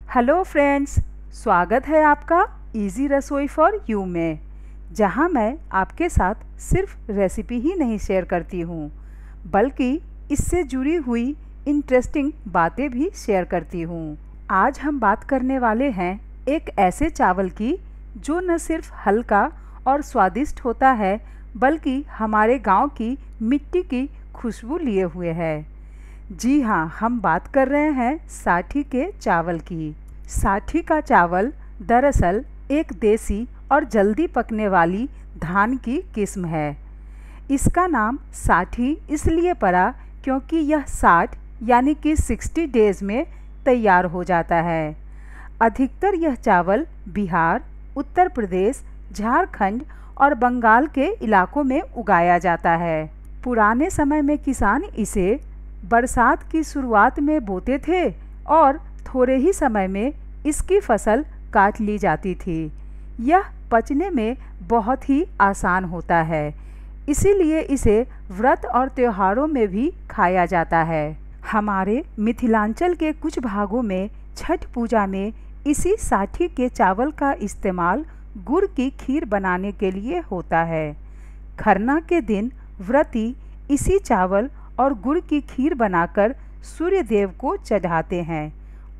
Hello friends, स्वागत है आपका इजी रसोई फॉर यू में, जहां मैं आपके साथ सिर्फ रेसिपी ही नहीं शेयर करती हूं, बल्कि इससे जुड़ी हुई इंटरेस्टिंग बातें भी शेयर करती हूं। आज हम बात करने वाले हैं एक ऐसे चावल की जो न सिर्फ हल्का और स्वादिष्ट होता है, बल्कि हमारे गांव की मिट्टी की खुशबू लिए हुए है। जी हाँ, हम बात कर रहे हैं साठी के चावल की। साठी का चावल दरअसल एक देसी और जल्दी पकने वाली धान की किस्म है। इसका नाम साठी इसलिए पड़ा क्योंकि यह 60 यानी कि 60 डेज़ में तैयार हो जाता है। अधिकतर यह चावल बिहार, उत्तर प्रदेश, झारखंड और बंगाल के इलाकों में उगाया जाता है। पुराने समय में किसान इसे बरसात की शुरुआत में बोते थे और थोड़े ही समय में इसकी फसल काट ली जाती थी। यह पचने में बहुत ही आसान होता है, इसीलिए इसे व्रत और त्योहारों में भी खाया जाता है। हमारे मिथिलांचल के कुछ भागों में छठ पूजा में इसी साठी के चावल का इस्तेमाल गुड़ की खीर बनाने के लिए होता है। खरना के दिन व्रती इसी चावल और गुड़ की खीर बनाकर सूर्य देव को चढ़ाते हैं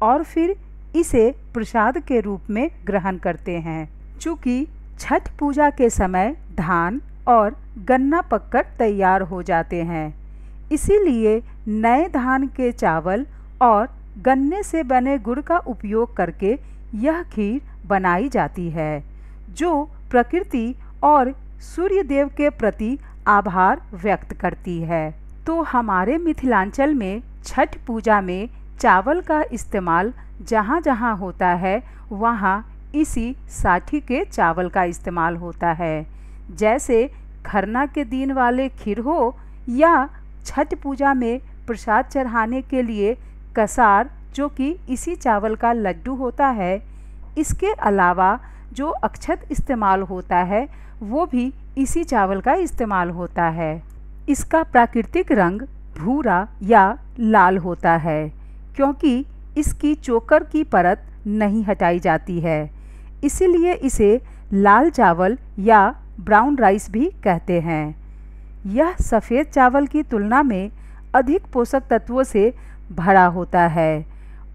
और फिर इसे प्रसाद के रूप में ग्रहण करते हैं। चूँकि छठ पूजा के समय धान और गन्ना पककर तैयार हो जाते हैं, इसीलिए नए धान के चावल और गन्ने से बने गुड़ का उपयोग करके यह खीर बनाई जाती है, जो प्रकृति और सूर्य देव के प्रति आभार व्यक्त करती है। तो हमारे मिथिलांचल में छठ पूजा में चावल का इस्तेमाल जहाँ जहाँ होता है, वहाँ इसी साठी के चावल का इस्तेमाल होता है। जैसे खरना के दिन वाले खीर हो या छठ पूजा में प्रसाद चढ़ाने के लिए कसार, जो कि इसी चावल का लड्डू होता है। इसके अलावा जो अक्षत इस्तेमाल होता है, वो भी इसी चावल का इस्तेमाल होता है। इसका प्राकृतिक रंग भूरा या लाल होता है, क्योंकि इसकी चोकर की परत नहीं हटाई जाती है, इसीलिए इसे लाल चावल या ब्राउन राइस भी कहते हैं। यह सफ़ेद चावल की तुलना में अधिक पोषक तत्वों से भरा होता है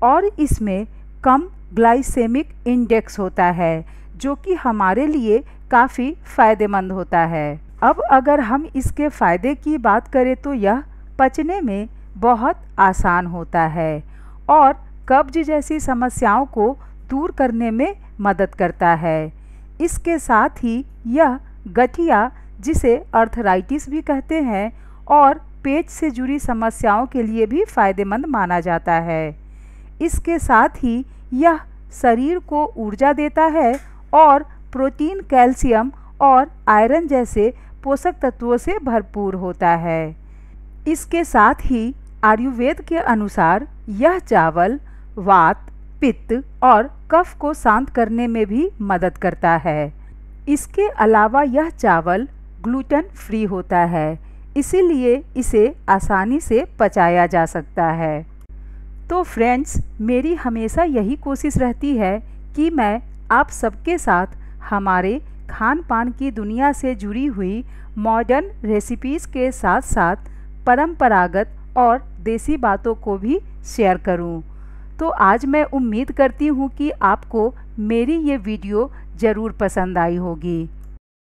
और इसमें कम ग्लाइसेमिक इंडेक्स होता है, जो कि हमारे लिए काफ़ी फ़ायदेमंद होता है। अब अगर हम इसके फ़ायदे की बात करें तो यह पचने में बहुत आसान होता है और कब्ज जैसी समस्याओं को दूर करने में मदद करता है। इसके साथ ही यह गठिया, जिसे अर्थराइटिस भी कहते हैं, और पेट से जुड़ी समस्याओं के लिए भी फ़ायदेमंद माना जाता है। इसके साथ ही यह शरीर को ऊर्जा देता है और प्रोटीन, कैल्शियम और आयरन जैसे पोषक तत्वों से भरपूर होता है। इसके साथ ही आयुर्वेद के अनुसार यह चावल वात, पित्त और कफ को शांत करने में भी मदद करता है। इसके अलावा यह चावल ग्लूटेन फ्री होता है, इसीलिए इसे आसानी से पचाया जा सकता है। तो फ्रेंड्स, मेरी हमेशा यही कोशिश रहती है कि मैं आप सबके साथ हमारे खान पान की दुनिया से जुड़ी हुई मॉडर्न रेसिपीज़ के साथ साथ परंपरागत और देसी बातों को भी शेयर करूं। तो आज मैं उम्मीद करती हूं कि आपको मेरी ये वीडियो ज़रूर पसंद आई होगी।